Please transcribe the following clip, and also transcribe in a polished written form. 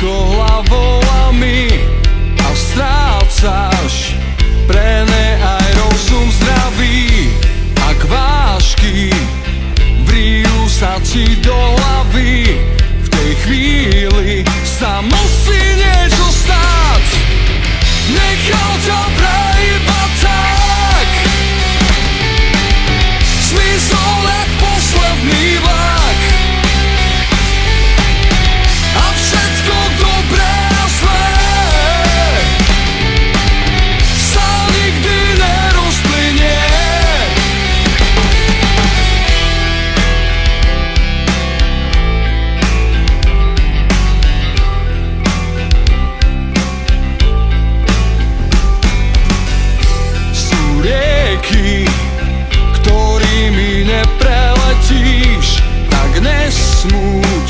hlavou a my a strácaš pre ne aj rozum zdravý. Ak vážky vriju sa ti do hlavy, v tej chvíli sa musí niečo stať. Nechal ťa vraj iba tak, zmizol jak posledný vlak. A všetko dobré a zlé sa nikdy nerozplynie. Sú rieky, ktorými nepreletíš, tak nesmúť,